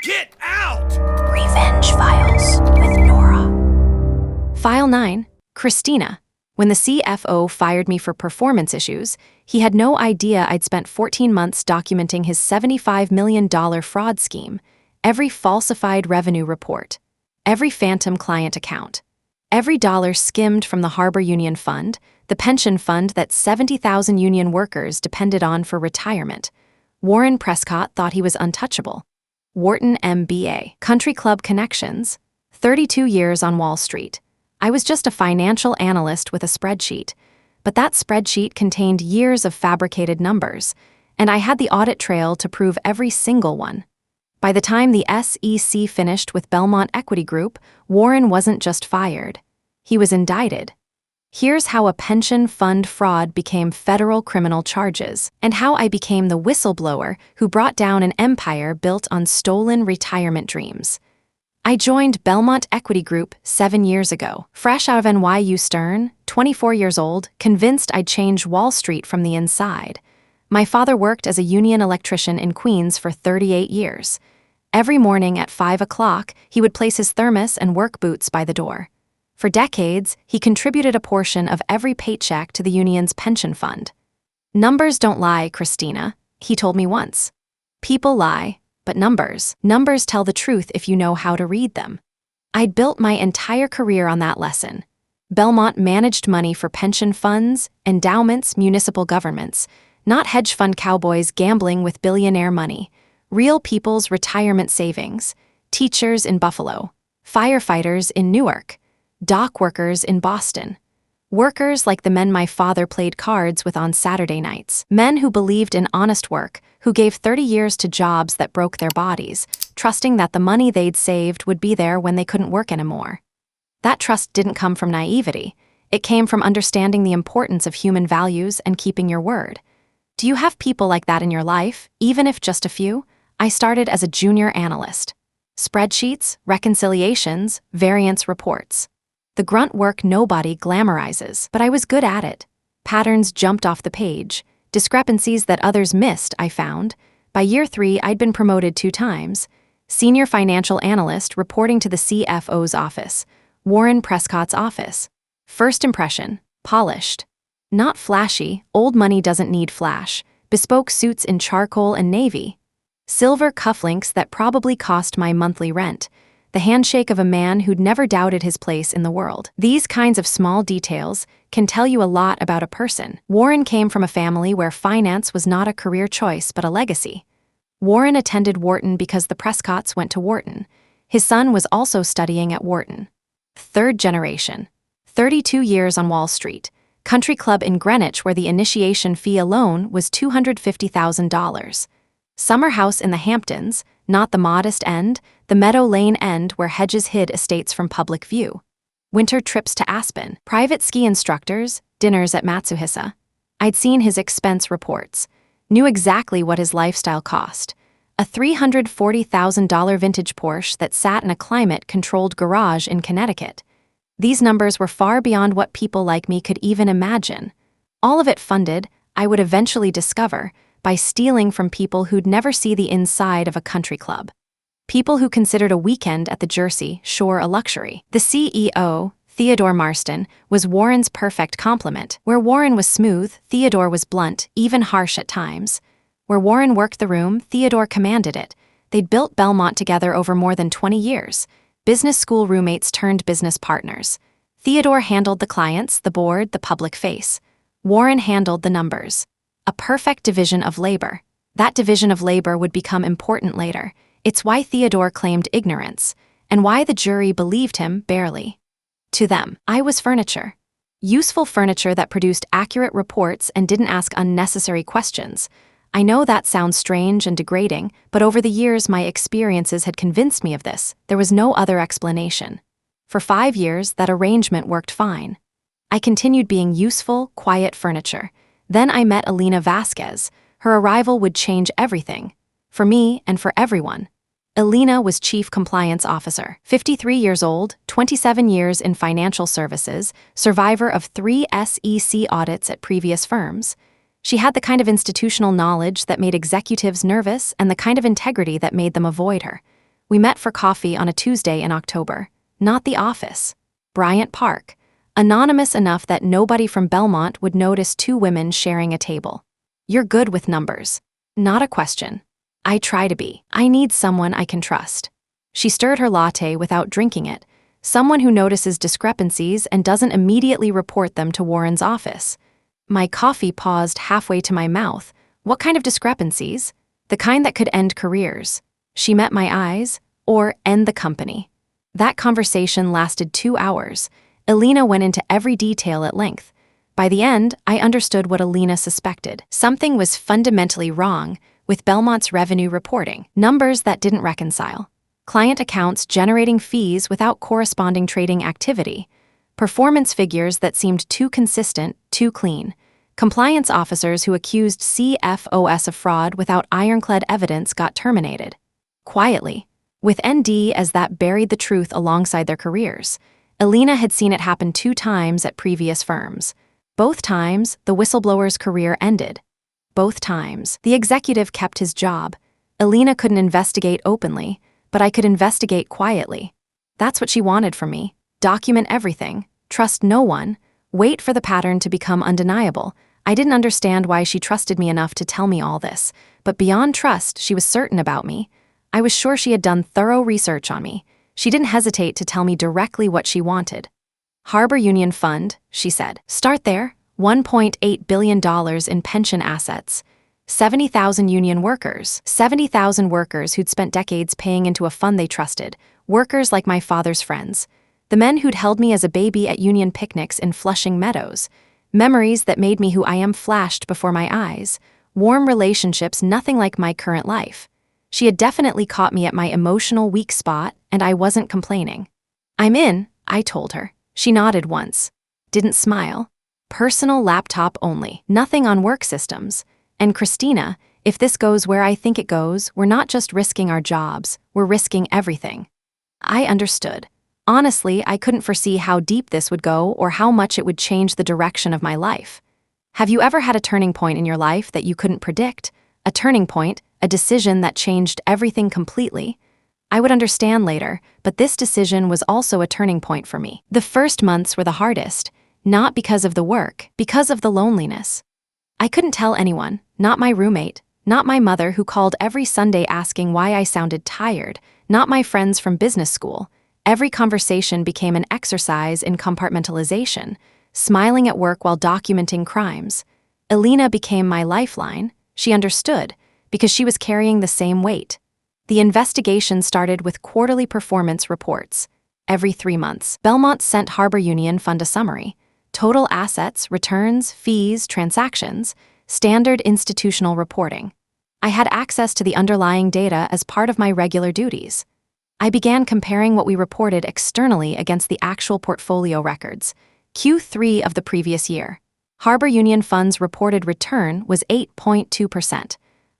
Get out! Revenge Files with Nora. File 9, Christina. When the CFO fired me for performance issues, he had no idea I'd spent 14 months documenting his $75 million fraud scheme, every falsified revenue report, every phantom client account, every dollar skimmed from the Harbor Union Fund, the pension fund that 70,000 union workers depended on for retirement. Warren Prescott thought he was untouchable. Wharton MBA, country club connections, 32 years on Wall Street. I was just a financial analyst with a spreadsheet, but that spreadsheet contained years of fabricated numbers, and I had the audit trail to prove every single one. By the time the SEC finished with Belmont Equity Group, Warren wasn't just fired. He was indicted. Here's how a pension fund fraud became federal criminal charges, and how I became the whistleblower who brought down an empire built on stolen retirement dreams. I joined Belmont Equity Group 7 years ago, fresh out of NYU Stern, 24 years old, convinced I'd change Wall Street from the inside. My father worked as a union electrician in Queens for 38 years. Every morning at 5 o'clock, he would place his thermos and work boots by the door. For decades, he contributed a portion of every paycheck to the union's pension fund. Numbers don't lie, Christina, he told me once. People lie, but numbers tell the truth if you know how to read them. I'd built my entire career on that lesson. Belmont managed money for pension funds, endowments, municipal governments, not hedge fund cowboys gambling with billionaire money, real people's retirement savings, teachers in Buffalo, firefighters in Newark, dock workers in Boston. Workers like the men my father played cards with on Saturday nights. Men who believed in honest work, who gave 30 years to jobs that broke their bodies, trusting that the money they'd saved would be there when they couldn't work anymore. That trust didn't come from naivety. It came from understanding the importance of human values and keeping your word. Do you have people like that in your life, even if just a few? I started as a junior analyst. Spreadsheets, reconciliations, variance reports. The grunt work nobody glamorizes, but I was good at it. Patterns jumped off the page. Discrepancies that others missed, I found. By year 3, I'd been promoted 2 times. Senior financial analyst reporting to the CFO's office, Warren Prescott's office. First impression, polished. Not flashy, old money doesn't need flash. Bespoke suits in charcoal and navy. Silver cufflinks that probably cost my monthly rent. The handshake of a man who'd never doubted his place in the world. These kinds of small details can tell you a lot about a person. Warren came from a family where finance was not a career choice but a legacy. Warren attended Wharton because the Prescotts went to Wharton. His son was also studying at Wharton. 3rd generation. 32 years on Wall Street. Country club in Greenwich where the initiation fee alone was $250,000. Summer house in the Hamptons, not the modest end, the Meadow Lane end where hedges hid estates from public view. Winter trips to Aspen, private ski instructors, dinners at Matsuhisa. I'd seen his expense reports, knew exactly what his lifestyle cost. A $340,000 vintage Porsche that sat in a climate-controlled garage in Connecticut. These numbers were far beyond what people like me could even imagine. All of it funded, I would eventually discover, by stealing from people who'd never see the inside of a country club. People who considered a weekend at the Jersey Shore a luxury. The CEO, Theodore Marsden, was Warren's perfect complement. Where Warren was smooth, Theodore was blunt, even harsh at times. Where Warren worked the room, Theodore commanded it. They'd built Belmont together over more than 20 years. Business school roommates turned business partners. Theodore handled the clients, the board, the public face. Warren handled the numbers. A perfect division of labor. That division of labor would become important later. It's why Theodore claimed ignorance, and why the jury believed him barely. To them, I was furniture. Useful furniture that produced accurate reports and didn't ask unnecessary questions. I know that sounds strange and degrading, but over the years my experiences had convinced me of this. There was no other explanation. For 5 years, that arrangement worked fine. I continued being useful, quiet furniture. Then I met Elena Vasquez. Her arrival would change everything. For me and for everyone. Elena was Chief Compliance Officer, 53 years old, 27 years in financial services, survivor of 3 SEC audits at previous firms. She had the kind of institutional knowledge that made executives nervous and the kind of integrity that made them avoid her. We met for coffee on a Tuesday in October. Not the office. Bryant Park. Anonymous enough that nobody from Belmont would notice two women sharing a table. You're good with numbers. Not a question. I try to be. I need someone I can trust. She stirred her latte without drinking it. Someone who notices discrepancies and doesn't immediately report them to Warren's office. My coffee paused halfway to my mouth. What kind of discrepancies? The kind that could end careers. She met my eyes, or end the company. That conversation lasted 2 hours. Elena went into every detail at length. By the end, I understood what Elena suspected. Something was fundamentally wrong with Belmont's revenue reporting. Numbers that didn't reconcile. Client accounts generating fees without corresponding trading activity. Performance figures that seemed too consistent, too clean. Compliance officers who accused CFOs of fraud without ironclad evidence got terminated. Quietly, with ND as that buried the truth alongside their careers. Elena had seen it happen 2 times at previous firms. Both times, the whistleblower's career ended. Both times, the executive kept his job. Elena couldn't investigate openly, but I could investigate quietly. That's what she wanted from me. Document everything, trust no one, wait for the pattern to become undeniable. I didn't understand why she trusted me enough to tell me all this, but beyond trust, she was certain about me. I was sure she had done thorough research on me. She didn't hesitate to tell me directly what she wanted. Harbor Union Fund, she said. Start there. $1.8 billion in pension assets. 70,000 union workers. 70,000 workers who'd spent decades paying into a fund they trusted. Workers like my father's friends. The men who'd held me as a baby at union picnics in Flushing Meadows. Memories that made me who I am flashed before my eyes. Warm relationships nothing like my current life. She had definitely caught me at my emotional weak spot, and I wasn't complaining. I'm in, I told her. She nodded once. Didn't smile. Personal laptop only, nothing on work systems. And Christina, if this goes where I think it goes, we're not just risking our jobs, we're risking everything. I understood. Honestly, I couldn't foresee how deep this would go or how much it would change the direction of my life. Have you ever had a turning point in your life that you couldn't predict? A turning point, a decision that changed everything completely? I would understand later, but this decision was also a turning point for me. The first months were the hardest, not because of the work, because of the loneliness. I couldn't tell anyone, not my roommate, not my mother who called every Sunday asking why I sounded tired, not my friends from business school. Every conversation became an exercise in compartmentalization, smiling at work while documenting crimes. Elena became my lifeline. She understood, because she was carrying the same weight. The investigation started with quarterly performance reports. Every 3 months, Belmont sent Harbor Union Fund a summary. Total assets, returns, fees, transactions, standard institutional reporting. I had access to the underlying data as part of my regular duties. I began comparing what we reported externally against the actual portfolio records, Q3 of the previous year. Harbor Union Fund's reported return was 8.2%.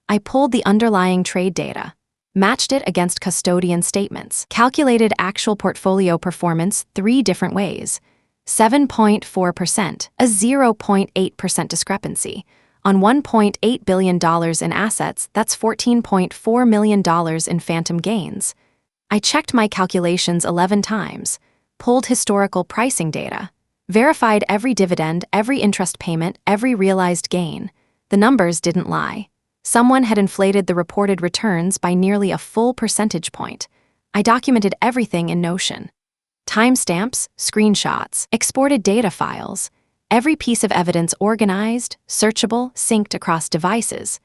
I pulled the underlying trade data, matched it against custodian statements, calculated actual portfolio performance 3 different ways. 7.4%, a 0.8% discrepancy. On $1.8 billion in assets, that's $14.4 million in phantom gains. I checked my calculations 11 times, pulled historical pricing data, verified every dividend, every interest payment, every realized gain. The numbers didn't lie. Someone had inflated the reported returns by nearly a full percentage point. I documented everything in Notion. Timestamps, screenshots, exported data files, every piece of evidence organized, searchable, synced across devices.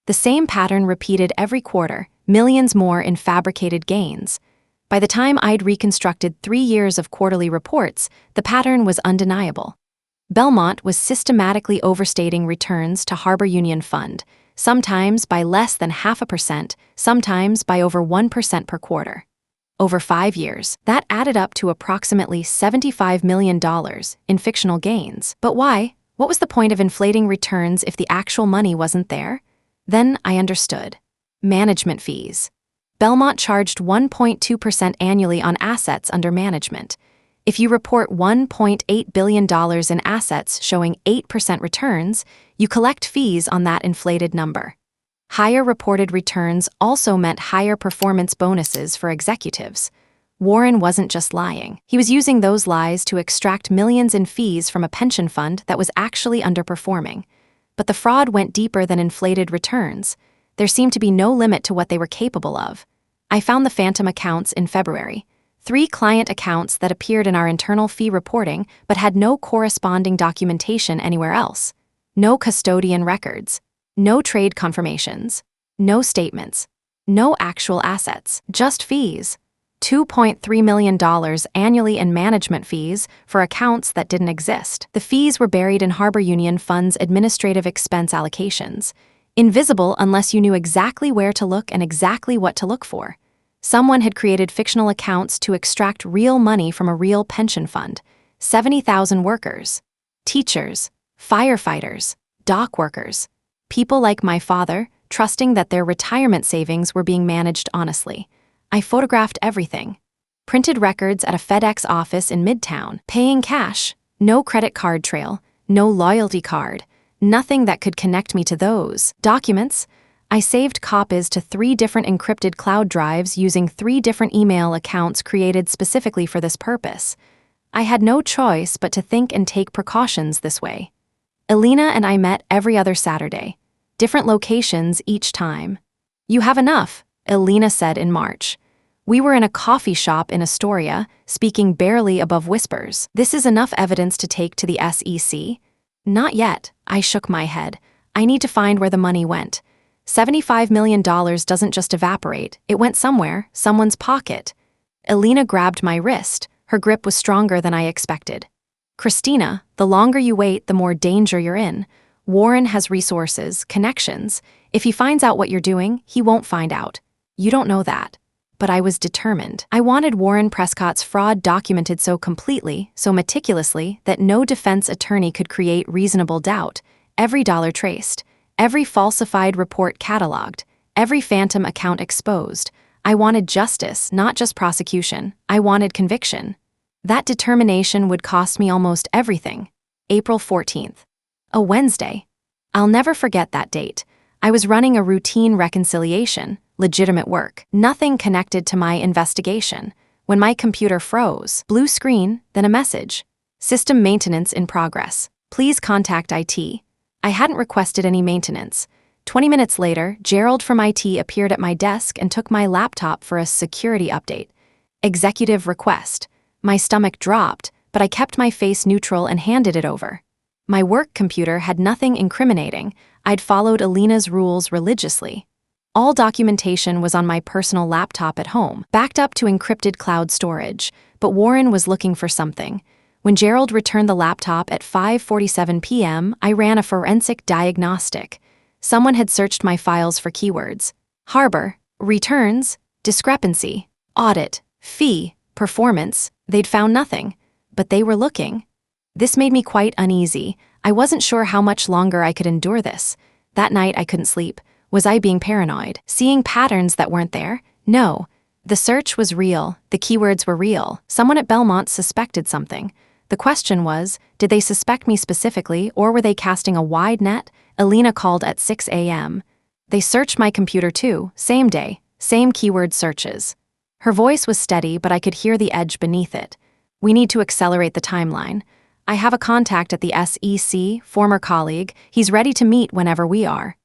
The same pattern repeated every quarter, millions more in fabricated gains. By the time I'd reconstructed 3 years of quarterly reports, the pattern was undeniable. Belmont was systematically overstating returns to Harbor Union Fund, sometimes by less than 0.5%, sometimes by over 1% per quarter. Over 5 years, that added up to approximately $75 million in fictional gains. But why? What was the point of inflating returns if the actual money wasn't there? Then I understood. Management fees. Belmont charged 1.2% annually on assets under management. If you report $1.8 billion in assets showing 8% returns, you collect fees on that inflated number. Higher reported returns also meant higher performance bonuses for executives. Warren wasn't just lying. He was using those lies to extract millions in fees from a pension fund that was actually underperforming. But the fraud went deeper than inflated returns. There seemed to be no limit to what they were capable of. I found the phantom accounts in February. 3 client accounts that appeared in our internal fee reporting but had no corresponding documentation anywhere else. No custodian records. No trade confirmations. No statements. No actual assets. Just fees. $2.3 million annually in management fees for accounts that didn't exist. The fees were buried in Harbor Union Fund's administrative expense allocations, invisible unless you knew exactly where to look and exactly what to look for. Someone had created fictional accounts to extract real money from a real pension fund. 70,000 workers, teachers, firefighters, dock workers, people like my father, trusting that their retirement savings were being managed honestly. I photographed everything. Printed records at a FedEx office in Midtown, paying cash, no credit card trail, no loyalty card, nothing that could connect me to those documents. I saved copies to 3 different encrypted cloud drives using 3 different email accounts created specifically for this purpose. I had no choice but to think and take precautions this way. Elena and I met every other Saturday, different locations each time. "You have enough," Elena said in March. We were in a coffee shop in Astoria, speaking barely above whispers. "This is enough evidence to take to the SEC?" "Not yet," I shook my head. "I need to find where the money went. $75 million doesn't just evaporate, it went somewhere, someone's pocket." Elena grabbed my wrist. Her grip was stronger than I expected. "Christina, the longer you wait, the more danger you're in. Warren has resources, connections. If he finds out what you're doing, he won't find out. You don't know that." But I was determined. I wanted Warren Prescott's fraud documented so completely, so meticulously, that no defense attorney could create reasonable doubt. Every dollar traced, every falsified report cataloged, every phantom account exposed. I wanted justice, not just prosecution. I wanted conviction. That determination would cost me almost everything. April 14th. A Wednesday. I'll never forget that date. I was running a routine reconciliation, legitimate work, nothing connected to my investigation, when my computer froze. Blue screen, then a message. "System maintenance in progress. Please contact IT." I hadn't requested any maintenance. 20 minutes later, Gerald from IT appeared at my desk and took my laptop for a security update. "Executive request." My stomach dropped, but I kept my face neutral and handed it over. My work computer had nothing incriminating. I'd followed Elena's rules religiously. All documentation was on my personal laptop at home, backed up to encrypted cloud storage, but Warren was looking for something. When Gerald returned the laptop at 5:47 p.m., I ran a forensic diagnostic. Someone had searched my files for keywords: harbor, returns, discrepancy, audit, fee, performance. They'd found nothing, but they were looking. This made me quite uneasy. I wasn't sure how much longer I could endure this. That night I couldn't sleep. Was I being paranoid? Seeing patterns that weren't there? No. The search was real. The keywords were real. Someone at Belmont suspected something. The question was, did they suspect me specifically, or were they casting a wide net? Elena called at 6 a.m. They searched my computer too, same day, same keyword searches. Her voice was steady, but I could hear the edge beneath it. "We need to accelerate the timeline. I have a contact at the SEC, former colleague. He's ready to meet whenever we are."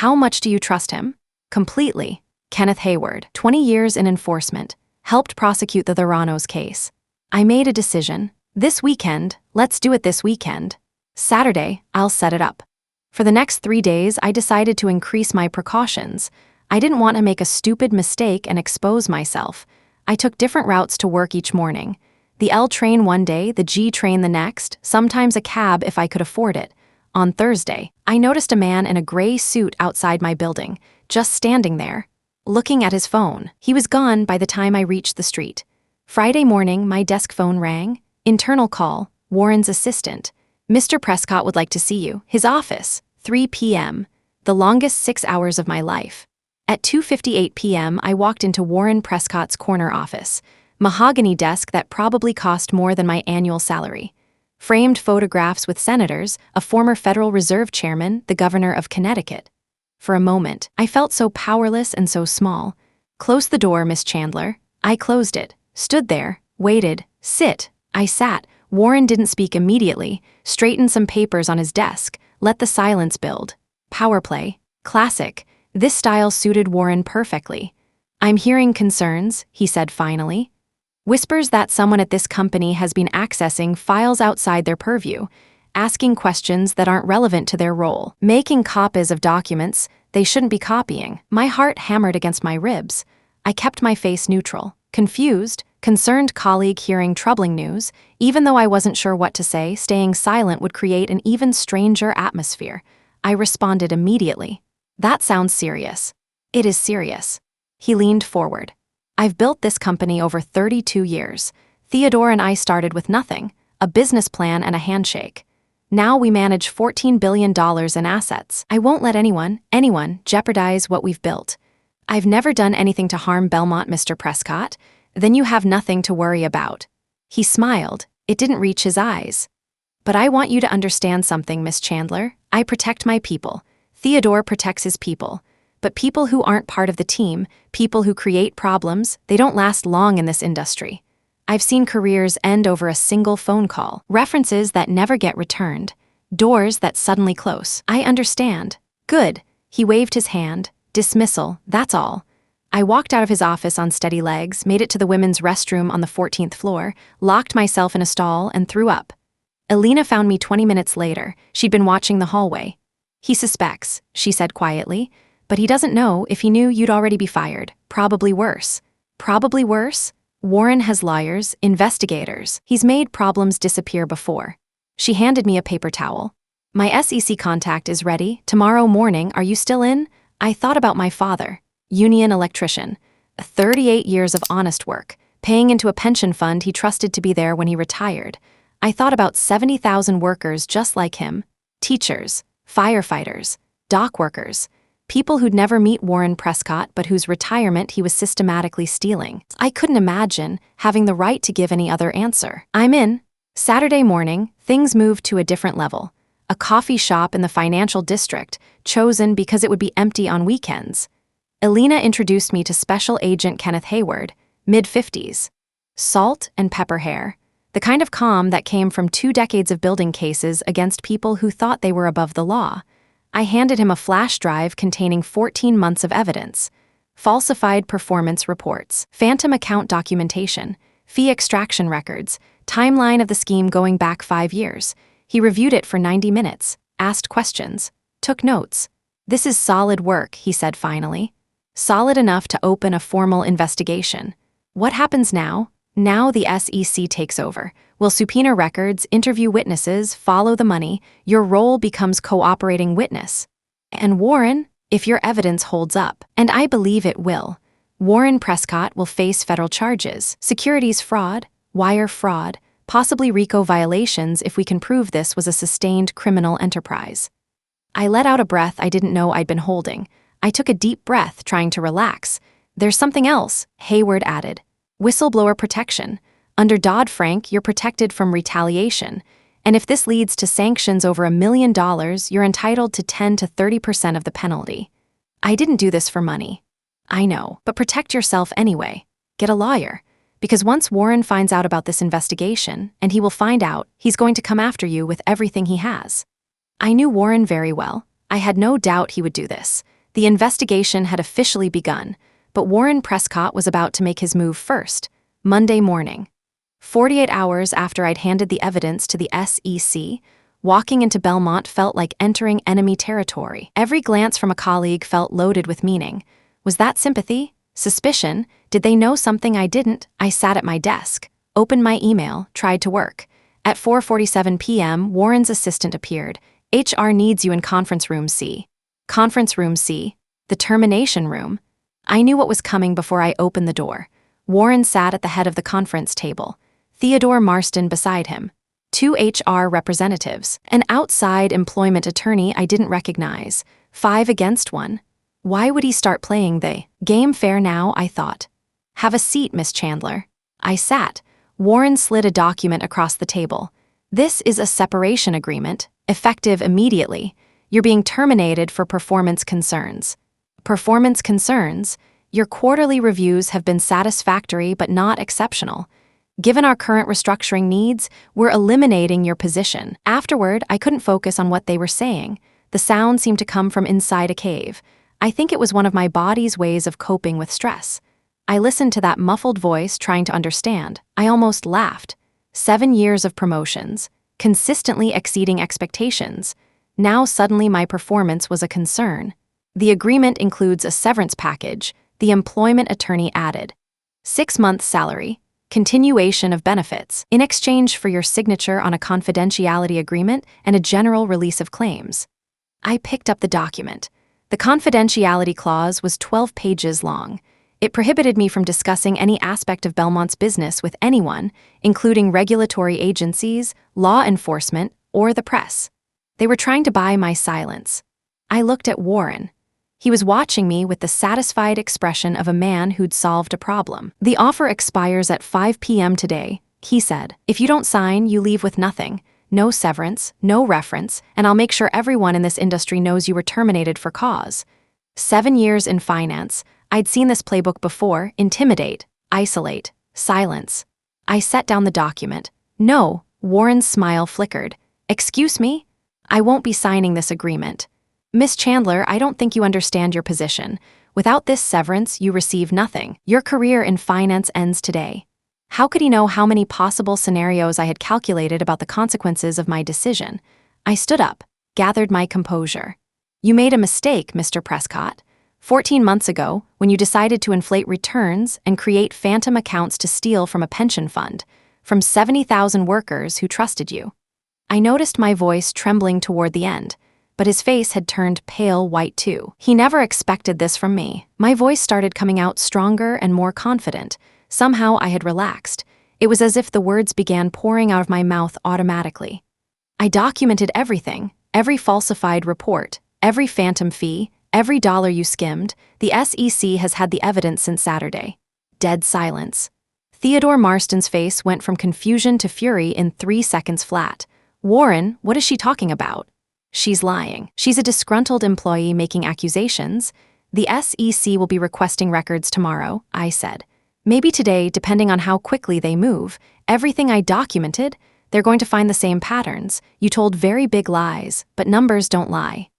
"How much do you trust him?" "Completely." Kenneth Hayward, 20 years in enforcement, helped prosecute the Theranos case. I made a decision. This weekend, let's do it this weekend. Saturday, I'll set it up. For the next 3 days, I decided to increase my precautions. I didn't want to make a stupid mistake and expose myself. I took different routes to work each morning. The L train one day, the G train the next, sometimes a cab if I could afford it. On Thursday, I noticed a man in a gray suit outside my building, just standing there, looking at his phone. He was gone by the time I reached the street. Friday morning, my desk phone rang. Internal call, Warren's assistant. "Mr. Prescott would like to see you. His office, 3 p.m., the longest 6 hours of my life." At 2:58 p.m., I walked into Warren Prescott's corner office. Mahogany desk that probably cost more than my annual salary. Framed photographs with senators, a former Federal Reserve chairman, the governor of Connecticut. For a moment, I felt so powerless and so small. "Close the door, Miss Chandler." I closed it, stood there, waited. "Sit." I sat. Warren didn't speak immediately, straightened some papers on his desk, let the silence build. Power play. Classic. This style suited Warren perfectly. "I'm hearing concerns," he said finally. "Whispers that someone at this company has been accessing files outside their purview, asking questions that aren't relevant to their role, making copies of documents they shouldn't be copying." My heart hammered against my ribs. I kept my face neutral. Confused, concerned colleague hearing troubling news. Even though I wasn't sure what to say, staying silent would create an even stranger atmosphere. I responded immediately. "That sounds serious." "It is serious." He leaned forward. "I've built this company over 32 years. Theodore and I started with nothing, a business plan and a handshake. Now we manage $14 billion in assets. I won't let anyone jeopardize what we've built. I've never done anything to harm Belmont, Mr. Prescott. Then you have nothing to worry about." He smiled. It didn't reach his eyes. "But I want you to understand something, Miss Chandler. I protect my people. Theodore protects his people. But people who aren't part of the team, people who create problems, they don't last long in this industry. I've seen careers end over a single phone call, references that never get returned, doors that suddenly close. I understand." "Good." He waved his hand. "Dismissal, that's all." I walked out of his office on steady legs, made it to the women's restroom on the 14th floor, locked myself in a stall, and threw up. Elena found me 20 minutes later. She'd been watching the hallway. "He suspects," she said quietly, "but he doesn't know. If he knew, you'd already be fired. Probably worse." "Probably worse?" "Warren has lawyers, investigators. He's made problems disappear before." She handed me a paper towel. "My SEC contact is ready. Tomorrow morning, are you still in?" I thought about my father. Union electrician. 38 years of honest work, paying into a pension fund he trusted to be there when he retired. I thought about 70,000 workers just like him. Teachers, firefighters, dock workers. People who'd never meet Warren Prescott but whose retirement he was systematically stealing. I couldn't imagine having the right to give any other answer. "I'm in." Saturday morning, things moved to a different level. A coffee shop in the financial district, chosen because it would be empty on weekends. Elena introduced me to Special Agent Kenneth Hayward, mid-50s. Salt and pepper hair, the kind of calm that came from 2 decades of building cases against people who thought they were above the law. I handed him a flash drive containing 14 months of evidence, falsified performance reports, phantom account documentation, fee extraction records, timeline of the scheme going back 5 years. He reviewed it for 90 minutes, asked questions, took notes. "This is solid work," he said finally. "Solid enough to open a formal investigation. What happens now?" "Now the SEC takes over. We'll subpoena records, interview witnesses, follow the money. Your role becomes cooperating witness. And Warren, if your evidence holds up, and I believe it will, Warren Prescott will face federal charges, securities fraud, wire fraud, possibly RICO violations if we can prove this was a sustained criminal enterprise." I let out a breath I didn't know I'd been holding. I took a deep breath, trying to relax. "There's something else," Hayward added. "Whistleblower protection. Under Dodd-Frank, you're protected from retaliation. And if this leads to sanctions over $1 million, you're entitled to 10 to 30% of the penalty." I didn't do this for money. I know, but protect yourself anyway. Get a lawyer. Because once Warren finds out about this investigation, and he will find out, he's going to come after you with everything he has. I knew Warren very well. I had no doubt he would do this. The investigation had officially begun, but Warren Prescott was about to make his move first, Monday morning. 48 hours after I'd handed the evidence to the SEC, walking into Belmont felt like entering enemy territory. Every glance from a colleague felt loaded with meaning. Was that sympathy? Suspicion? Did they know something I didn't? I sat at my desk, opened my email, tried to work. At 4:47 p.m., Warren's assistant appeared. "HR needs you in conference room C." Conference room C? The termination room? I knew what was coming before I opened the door. Warren sat at the head of the conference table, Theodore Marsden beside him, 2 HR representatives, an outside employment attorney I didn't recognize, 5 against 1. Why would he start playing the game fair now, I thought. "Have a seat, Miss Chandler." I sat. Warren slid a document across the table. "This is a separation agreement, effective immediately. You're being terminated for performance concerns. Performance concerns? Your quarterly reviews have been satisfactory but not exceptional. Given our current restructuring needs, we're eliminating your position. Afterward, I couldn't focus on what they were saying. The sound seemed to come from inside a cave. I think it was one of my body's ways of coping with stress. I listened to that muffled voice trying to understand. I almost laughed. 7 years of promotions, consistently exceeding expectations. Now suddenly my performance was a concern. The agreement includes a severance package, the employment attorney added. 6 months salary, continuation of benefits, in exchange for your signature on a confidentiality agreement and a general release of claims. I picked up the document. The confidentiality clause was 12 pages long. It prohibited me from discussing any aspect of Belmont's business with anyone, including regulatory agencies, law enforcement, or the press. They were trying to buy my silence. I looked at Warren. He was watching me with the satisfied expression of a man who'd solved a problem. The offer expires at 5 p.m. today, he said. If you don't sign, you leave with nothing. No severance, no reference, and I'll make sure everyone in this industry knows you were terminated for cause. 7 years in finance, I'd seen this playbook before: intimidate, isolate, silence. I set down the document. No, Warren's smile flickered. Excuse me? I won't be signing this agreement. Miss Chandler, I don't think you understand your position. Without this severance, you receive nothing. Your career in finance ends today. How could he know how many possible scenarios I had calculated about the consequences of my decision? I stood up, gathered my composure. You made a mistake, Mr. Prescott. 14 months ago, when you decided to inflate returns and create phantom accounts to steal from a pension fund, from 70,000 workers who trusted you. I noticed my voice trembling toward the end, but his face had turned pale white too. He never expected this from me. My voice started coming out stronger and more confident. Somehow I had relaxed. It was as if the words began pouring out of my mouth automatically. I documented everything, every falsified report, every phantom fee, every dollar you skimmed. The SEC has had the evidence since Saturday. Dead silence. Theodore Marsden's face went from confusion to fury in 3 seconds flat. Warren, what is she talking about? She's lying. She's a disgruntled employee making accusations. The SEC will be requesting records tomorrow, I said. Maybe today, depending on how quickly they move. Everything I documented, they're going to find the same patterns. You told very big lies, but numbers don't lie.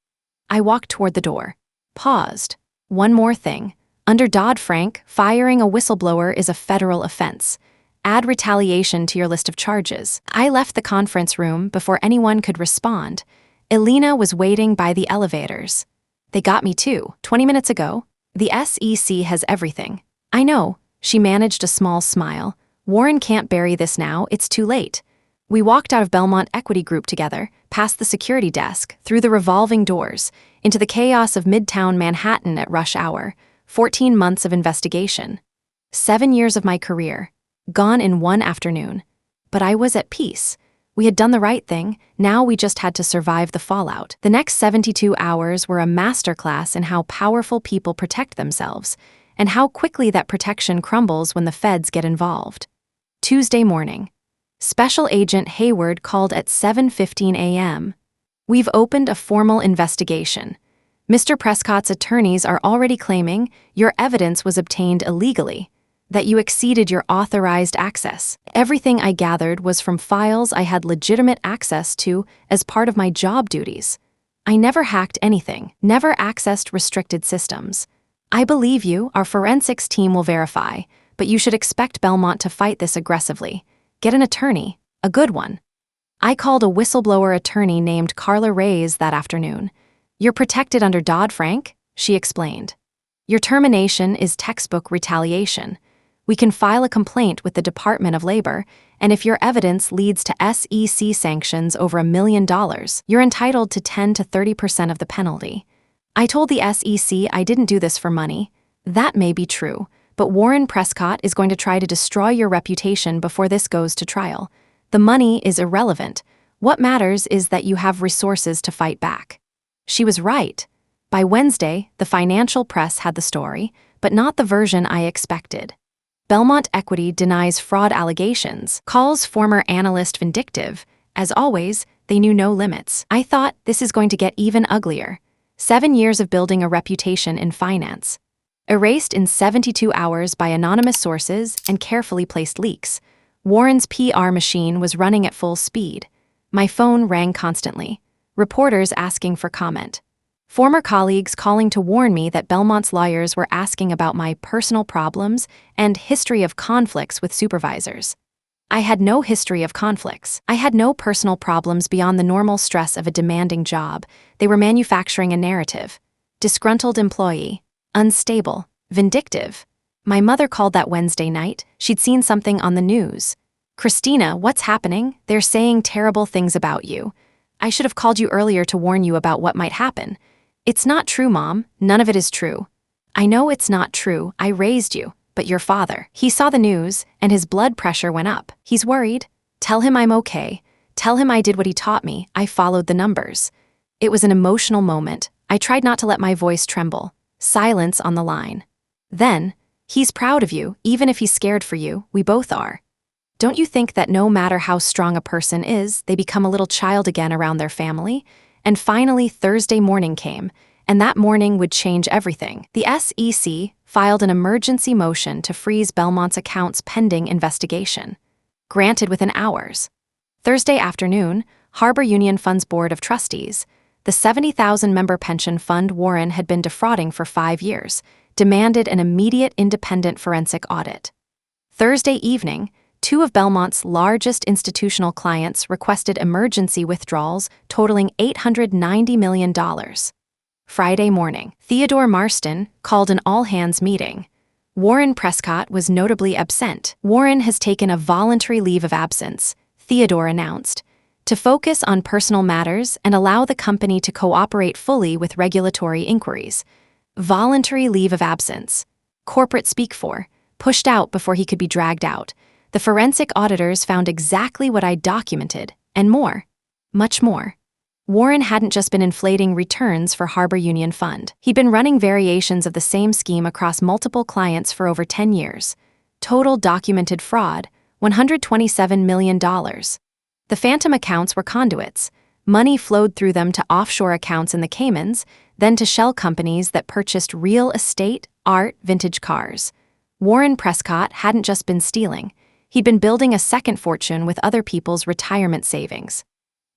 I walked toward the door. Paused. One more thing. Under Dodd-Frank, firing a whistleblower is a federal offense. Add retaliation to your list of charges. I left the conference room before anyone could respond. Elena was waiting by the elevators. They got me too, 20 minutes ago. The SEC has everything. I know. She managed a small smile. Warren can't bury this now, it's too late. We walked out of Belmont Equity Group together, past the security desk, through the revolving doors, into the chaos of Midtown Manhattan at rush hour. 14 months of investigation. 7 years of my career. Gone in one afternoon. But I was at peace. We had done the right thing, now we just had to survive the fallout. The next 72 hours were a masterclass in how powerful people protect themselves, and how quickly that protection crumbles when the feds get involved. Tuesday morning. Special Agent Hayward called at 7:15 a.m. We've opened a formal investigation. Mr. Prescott's attorneys are already claiming your evidence was obtained illegally, that you exceeded your authorized access. Everything I gathered was from files I had legitimate access to as part of my job duties. I never hacked anything, never accessed restricted systems. I believe you, our forensics team will verify, but you should expect Belmont to fight this aggressively. Get an attorney, a good one. I called a whistleblower attorney named Carla Reyes that afternoon. You're protected under Dodd-Frank, she explained. Your termination is textbook retaliation. We can file a complaint with the Department of Labor, and if your evidence leads to SEC sanctions over $1 million, you're entitled to 10 to 30% of the penalty. I told the SEC I didn't do this for money. That may be true, but Warren Prescott is going to try to destroy your reputation before this goes to trial. The money is irrelevant. What matters is that you have resources to fight back. She was right. By Wednesday, the financial press had the story, but not the version I expected. Belmont Equity denies fraud allegations, calls former analyst vindictive. As always, They knew no limits. I thought, this is going to get even uglier. 7 years of building a reputation in finance. Erased in 72 hours by anonymous sources and carefully placed leaks. Warren's PR machine was running at full speed. My phone rang constantly. Reporters asking for comment. Former colleagues calling to warn me that Belmont's lawyers were asking about my personal problems and history of conflicts with supervisors. I had no history of conflicts. I had no personal problems beyond the normal stress of a demanding job. They were manufacturing a narrative. Disgruntled employee. Unstable. Vindictive. My mother called that Wednesday night. She'd seen something on the news. "Christina, what's happening? They're saying terrible things about you. I should have called you earlier to warn you about what might happen." "It's not true, Mom. None of it is true." "I know it's not true. I raised you. But your father, he saw the news, and his blood pressure went up. He's worried. Tell him I'm okay. Tell him I did what he taught me. I followed the numbers." It was an emotional moment. I tried not to let my voice tremble. Silence on the line. Then, "He's proud of you, even if he's scared for you. We both are. Don't you think that no matter how strong a person is, they become a little child again around their family?" And finally, Thursday morning came, and that morning would change everything. The SEC filed an emergency motion to freeze Belmont's accounts pending investigation. Granted within hours. Thursday afternoon, Harbor Union Fund's Board of Trustees, the 70,000-member pension fund Warren had been defrauding for 5 years, demanded an immediate independent forensic audit. Thursday evening, 2 of Belmont's largest institutional clients requested emergency withdrawals totaling $890 million. Friday morning, Theodore Marsden called an all-hands meeting. Warren Prescott was notably absent. "Warren has taken a voluntary leave of absence," Theodore announced, "to focus on personal matters and allow the company to cooperate fully with regulatory inquiries." Voluntary leave of absence. Corporate speak for. Pushed out before he could be dragged out. The forensic auditors found exactly what I'd documented, and more. Much more. Warren hadn't just been inflating returns for Harbor Union Fund. He'd been running variations of the same scheme across multiple clients for over 10 years. Total documented fraud, $127 million. The phantom accounts were conduits. Money flowed through them to offshore accounts in the Caymans, then to shell companies that purchased real estate, art, vintage cars. Warren Prescott hadn't just been stealing. He'd been building a second fortune with other people's retirement savings.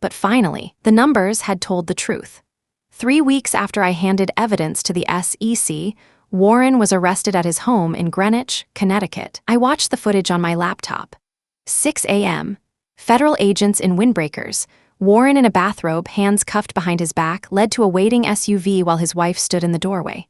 But finally, the numbers had told the truth. 3 weeks after I handed evidence to the SEC, Warren was arrested at his home in Greenwich, Connecticut. I watched the footage on my laptop. 6 a.m. Federal agents in windbreakers. Warren in a bathrobe, hands cuffed behind his back, led to a waiting SUV while his wife stood in the doorway.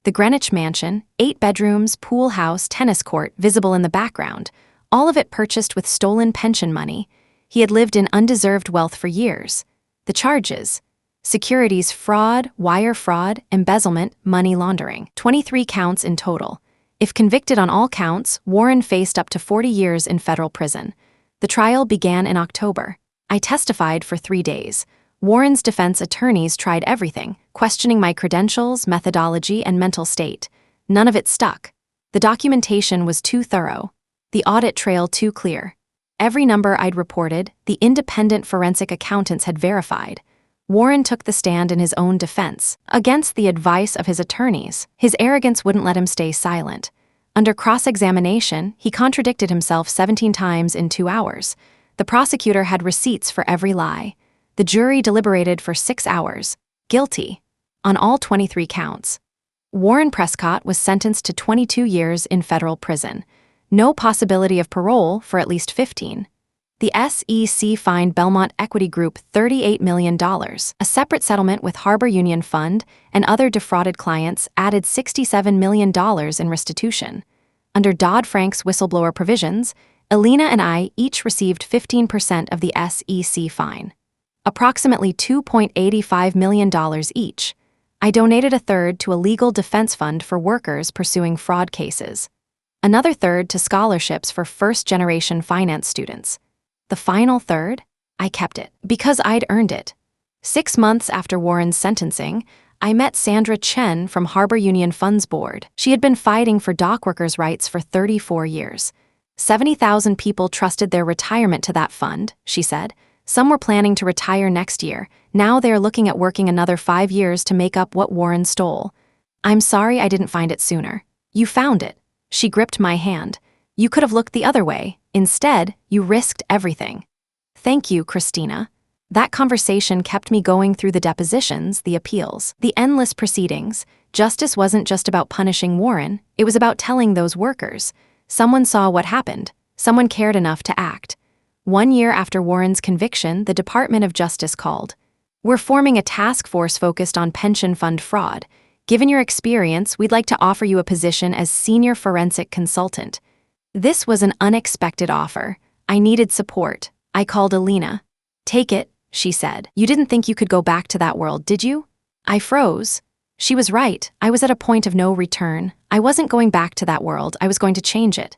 The Greenwich mansion, 8 bedrooms, pool house, tennis court, visible in the background, all of it purchased with stolen pension money. He had lived in undeserved wealth for years. The charges: securities fraud, wire fraud, embezzlement, money laundering. 23 counts in total. If convicted on all counts, Warren faced up to 40 years in federal prison. The trial began in October. I testified for 3 days. Warren's defense attorneys tried everything, questioning my credentials, methodology, and mental state. None of it stuck. The documentation was too thorough. The audit trail too clear. Every number I'd reported, the independent forensic accountants had verified. Warren took the stand in his own defense, against the advice of his attorneys. His arrogance wouldn't let him stay silent. Under cross-examination, he contradicted himself 17 times in 2 hours. The prosecutor had receipts for every lie. The jury deliberated for 6 hours. Guilty. On all 23 counts. Warren Prescott was sentenced to 22 years in federal prison. No possibility of parole for at least 15. The SEC fined Belmont Equity Group $38 million. A separate settlement with Harbor Union Fund and other defrauded clients added $67 million in restitution. Under Dodd-Frank's whistleblower provisions, Elena and I each received 15% of the SEC fine. Approximately $2.85 million each. I donated a third to a legal defense fund for workers pursuing fraud cases. Another third to scholarships for first-generation finance students. The final third? I kept it, because I'd earned it. 6 months after Warren's sentencing, I met Sandra Chen from Harbor Union Fund's board. She had been fighting for dock workers' rights for 34 years. 70,000 people trusted their retirement to that fund, she said. Some were planning to retire next year. Now they are looking at working another 5 years to make up what Warren stole. I'm sorry I didn't find it sooner. You found it. She gripped my hand. You could have looked the other way. Instead, you risked everything. Thank you, Christina. That conversation kept me going through the depositions, the appeals, the endless proceedings. Justice wasn't just about punishing Warren, it was about telling those workers. Someone saw what happened. Someone cared enough to act. 1 year after Warren's conviction, the Department of Justice called. We're forming a task force focused on pension fund fraud. Given your experience, we'd like to offer you a position as senior forensic consultant. This was an unexpected offer. I needed support. I called Elena. Take it, she said. You didn't think you could go back to that world, did you? I froze. She was right. I was at a point of no return. I wasn't going back to that world. I was going to change it.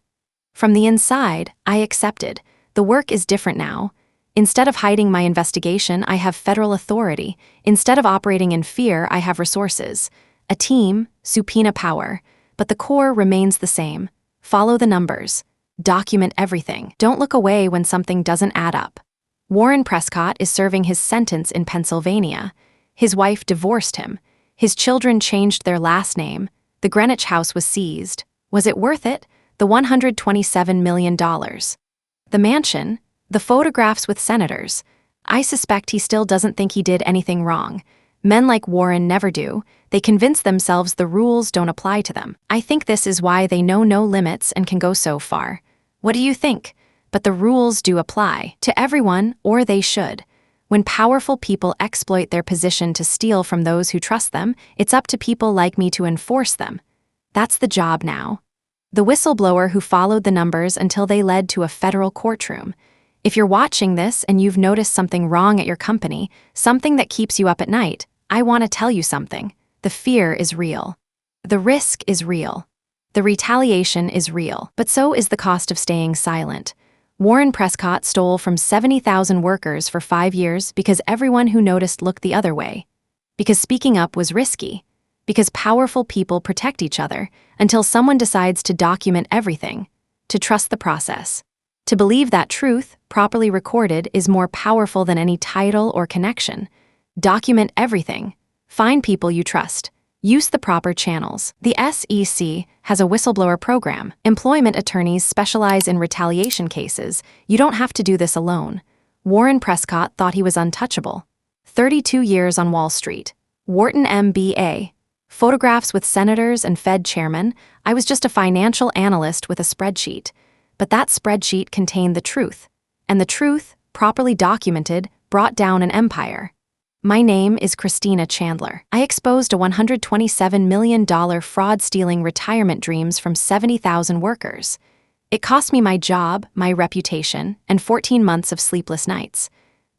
From the inside, I accepted. The work is different now. Instead of hiding my investigation, I have federal authority. Instead of operating in fear, I have resources. A team, subpoena power. But the core remains the same. Follow the numbers. Document everything. Don't look away when something doesn't add up. Warren Prescott is serving his sentence in Pennsylvania. His wife divorced him. His children changed their last name. The Greenwich house was seized. Was it worth it? The $127 million. The mansion, the photographs with senators. I suspect he still doesn't think he did anything wrong. Men like Warren never do. They convince themselves the rules don't apply to them. I think this is why they know no limits and can go so far. What do you think? But the rules do apply to everyone, or they should. When powerful people exploit their position to steal from those who trust them, it's up to people like me to enforce them. That's the job now. The whistleblower who followed the numbers until they led to a federal courtroom. If you're watching this and you've noticed something wrong at your company, something that keeps you up at night, I want to tell you something. The fear is real. The risk is real. The retaliation is real, but so is the cost of staying silent. Warren Prescott stole from 70,000 workers for 5 years because everyone who noticed looked the other way. Because speaking up was risky. Because powerful people protect each other until someone decides to document everything, to trust the process. To believe that truth, properly recorded, is more powerful than any title or connection. Document everything. Find people you trust. Use the proper channels. The SEC has a whistleblower program. Employment attorneys specialize in retaliation cases. You don't have to do this alone. Warren Prescott thought he was untouchable. 32 years on Wall Street. Wharton MBA. Photographs with senators and Fed chairmen. I was just a financial analyst with a spreadsheet. But that spreadsheet contained the truth. And the truth, properly documented, brought down an empire. My name is Christina Chandler. I exposed a $127 million fraud-stealing retirement dreams from 70,000 workers. It cost me my job, my reputation, and 14 months of sleepless nights.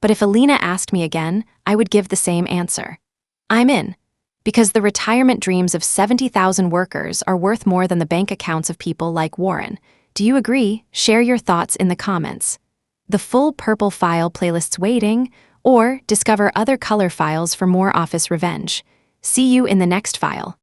But if Elena asked me again, I would give the same answer. I'm in. Because the retirement dreams of 70,000 workers are worth more than the bank accounts of people like Warren. Do you agree? Share your thoughts in the comments. The full purple file playlist's waiting, or discover other color files for more office revenge. See you in the next file.